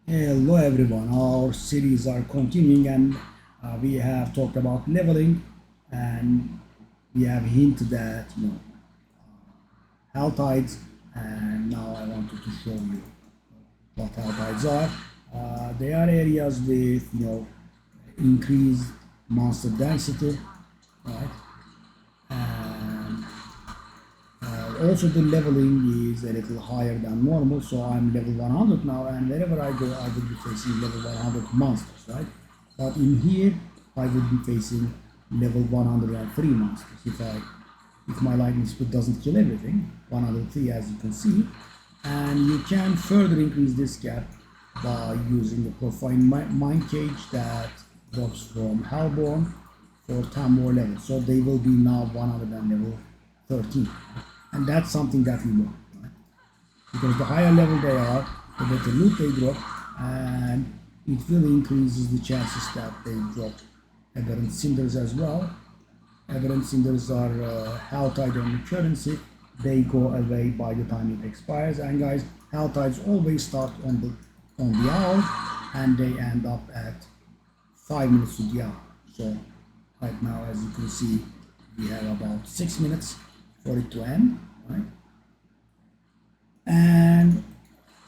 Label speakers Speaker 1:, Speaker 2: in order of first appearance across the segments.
Speaker 1: Hello everyone, our series are continuing and we have talked about leveling and we have hinted at Helltides, and now I wanted to show you what Helltides are. They are areas with increased monster density, right? And also the leveling is a little higher than normal, so I'm level 100 now, and wherever I go I will be facing level 100 monsters, right? But in here I will be facing level 103 monsters if my lightning speed doesn't kill everything. 103 as you can see, and you can further increase this gap by using the profile mine cage that drops from Hellborn for 10 more levels, so they will be now 100 and level 13, and that's something that we want, right? Because the higher level they are, the better loot they drop, and it really increases the chances that they drop aberrant cinders as well. Aberrant cinders are Helltide only currency. They go away by the time it expires, and guys, Helltides always start on the hour and they end up at 5 minutes to the hour. So right now, as you can see, we have about 6 minutes for it to end, right? And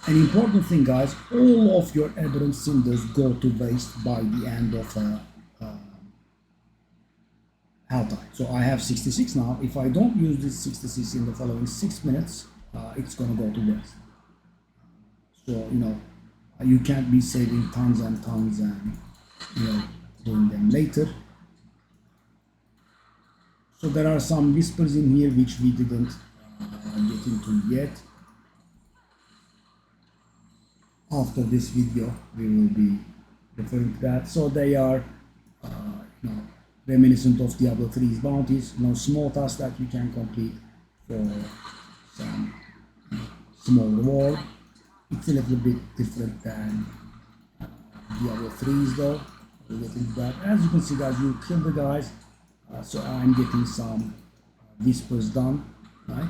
Speaker 1: an important thing, guys, all of your aberrant cinders go to waste by the end of Helltide. So I have 66 now. If I don't use this 66 in the following 6 minutes, it's gonna go to waste. So you can't be saving tons and tons and doing them later. So there are some whispers in here which we didn't get into yet. After this video, we will be referring to that. So they are, reminiscent of Diablo 3's bounties. Small tasks that you can complete for some small reward. It's a little bit different than Diablo 3's though. We'll get into that. As you can see, guys, you kill the guys. So I'm getting some whispers done, right?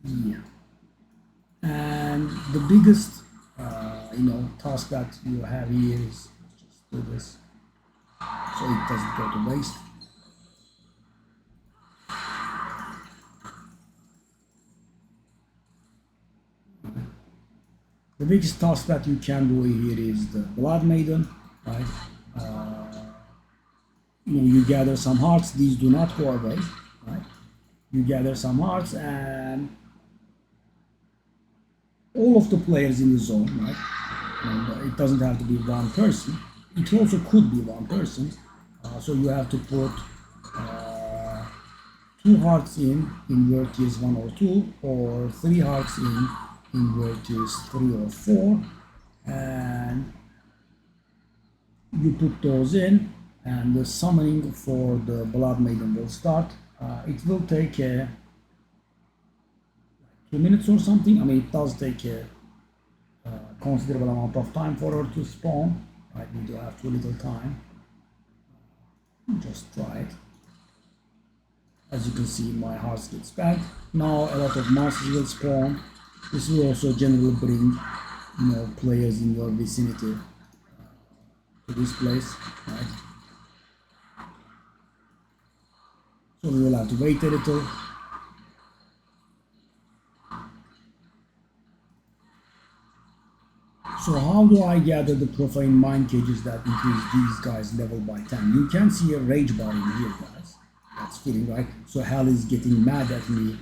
Speaker 1: Yeah. And the biggest task that you have here is just do this so it doesn't go to waste. The biggest task that you can do here is the Blood Maiden, right? You gather some hearts. These do not go away, right? You gather some hearts, and all of the players in the zone, right? And it doesn't have to be one person. It also could be one person. So you have to put 2 hearts in Virtues 1 or 2, or 3 hearts in Virtues 3 or 4, and you put those in, and the summoning for the Blood Maiden will start. It will take 2 minutes or something. I mean, it does take a considerable amount of time for her to spawn. Right, we do have too little time. Just try it. As you can see, my hearts get spent. Now a lot of monsters will spawn. This will also generally bring players in your vicinity to this place, right? So we will have to wait a little. So how do I gather the profane mine cages that increase these guys level by 10? You can see a rage bar in here, guys. That's feeling right. So hell is getting mad at me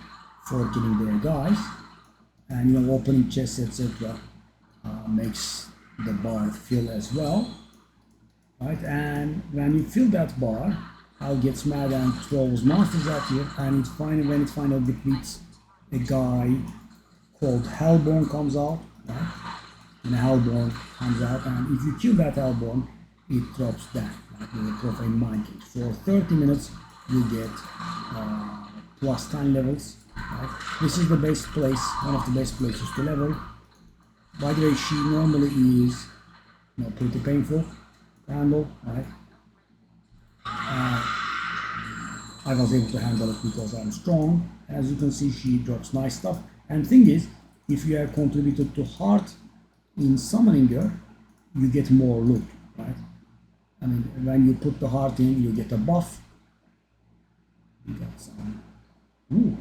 Speaker 1: for killing their guys. And opening chests, etc. Makes the bar fill as well. Right? And when you fill that bar, hell gets mad and throws monsters at you. And when it finally depletes, a guy called Hellborn comes out. Right? And Hellborn comes out, and if you kill that Hellborn, it drops that, like the profane mine cage. For 30 minutes, you get plus 10 levels. Right? This is the best place, one of the best places to level. By the way, she normally is pretty painful to handle. Right? I was able to handle it because I'm strong, As you can see, she drops nice stuff. And thing is, if you have contributed to heart in summoning her, you get more loot, right? I mean, when you put the heart in, you get a buff. You got some. Ooh,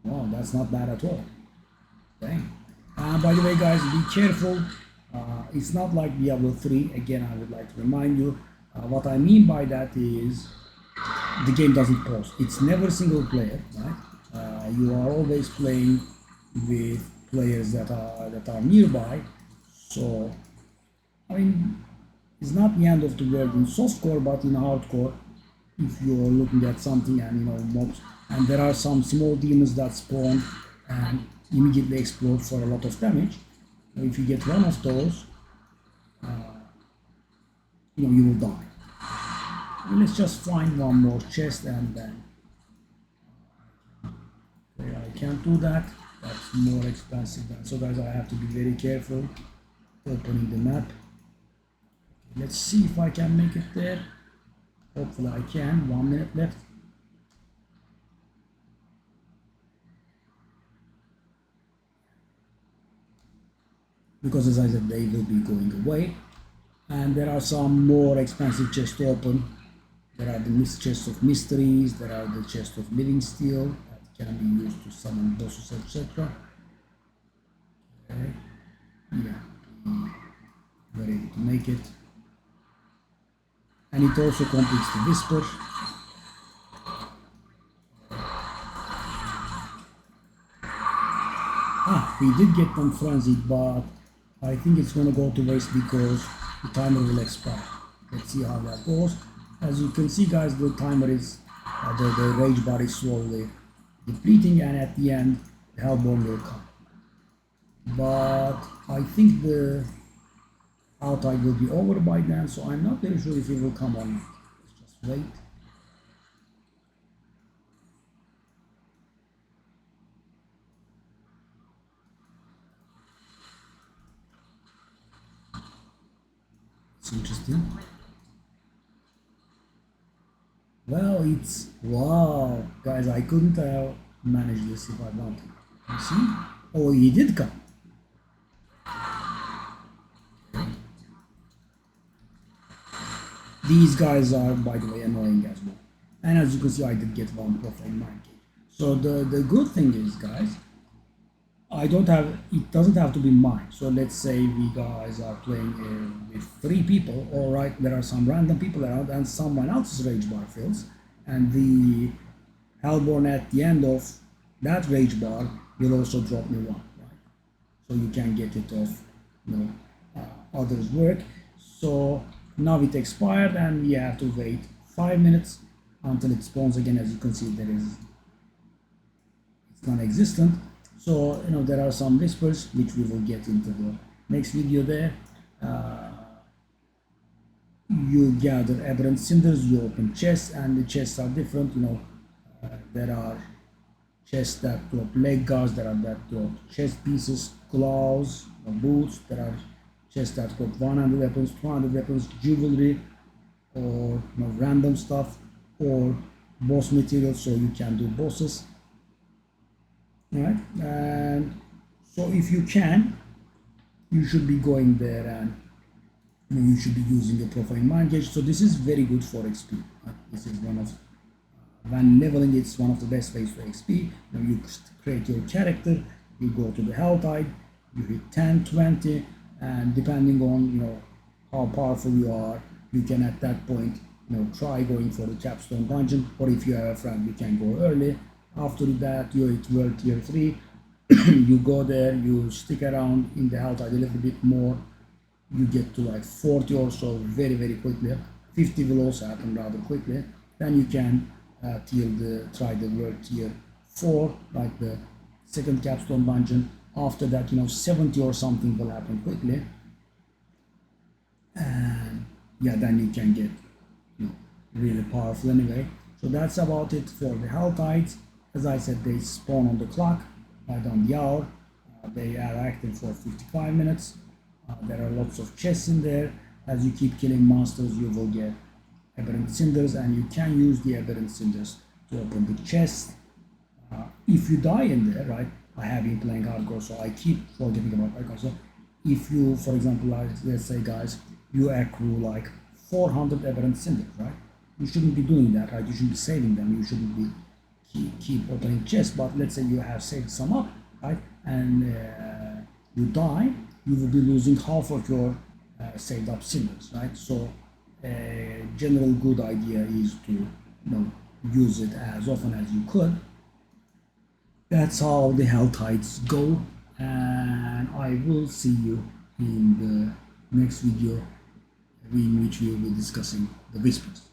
Speaker 1: wow, that's not bad at all. Dang. By the way, guys, be careful. It's not like Diablo 3. Again, I would like to remind you. What I mean by that is the game doesn't pause. It's never single player, right? You are always playing with players that are nearby. So, I mean, it's not the end of the world in softcore, but in hardcore, if you're looking at something and mobs, and there are some small demons that spawn and immediately explode for a lot of damage. If you get one of those, you will die. Let's just find one more chest and then I can't do that. That's more expensive than, so guys, I have to be very careful opening the map. Let's see if I can make it there. Hopefully I can. 1 minute left. Because as I said, they will be going away. And there are some more expensive chests to open. There are the chests of mysteries, there are the chests of living steel that can be used to summon bosses, etc. Okay. Yeah, we're able to make it. And it also completes the whisper. We did get them frenzied, but I think it's going to go to waste because the timer will expire. Let's see how that goes. As you can see, guys, the timer is, the rage bar is slowly depleting, and at the end, the Hellborn will come. But I think the Helltide will be over by then, so I'm not very sure if it will come or not. Let's just wait. It's interesting. Well, it's wow, guys! I couldn't have managed this if I wanted. You see? Oh, he did come. Okay. These guys are, by the way, annoying as well. And as you can see, I did get one profane mind game. So the good thing is, guys, it doesn't have to be mine. So let's say we guys are playing with 3 people. All right, there are some random people around and someone else's rage bar fills, and the Hellborn at the end of that rage bar will also drop me one, right? So you can get it off, others' work. So now it expired and we have to wait 5 minutes until it spawns again. As you can see, it's non-existent. So, there are some whispers which we will get into the next video there. You gather aberrant cinders, you open chests, and the chests are different. There are chests that drop leg guards, there are that drop chest pieces, gloves, boots. There are chests that drop 100 weapons, 200 weapons, jewelry, or random stuff, or boss materials, so you can do bosses. Right, and so if you can, you should be going there and you should be using a profane mind gauge. So this is very good for XP. Right? This is one of, when leveling, it's one of the best ways for XP. You create your character, you go to the Helltide, you hit 10, 20, and depending on how powerful you are, you can at that point try going for the capstone dungeon, or if you have a friend, you can go early. After that, you hit world tier 3, you go there, you stick around in the Helltide a little bit more, you get to like 40 or so very, very quickly. 50 will also happen rather quickly. Then you can try the world tier 4, like the second capstone dungeon. After that, 70 or something will happen quickly. And yeah, then you can get really powerful anyway. So that's about it for the Helltides. As I said, they spawn on the clock, right on the hour. They are active for 55 minutes. There are lots of chests in there. As you keep killing monsters, you will get aberrant cinders, and you can use the aberrant cinders to open the chest. If you die in there, right? I have been playing hardcore, so I keep forgetting about hardcore. So if you, for example, let's say, guys, you accrue like 400 aberrant cinders, right? You shouldn't be doing that, right? You should be saving them. You shouldn't be keep opening chests. But let's say you have saved some up, right? And you die, you will be losing half of your saved up cinders, right? So a general good idea is to use it as often as you could. That's how the Helltides go, and I will see you in the next video in which we will be discussing the Whispers.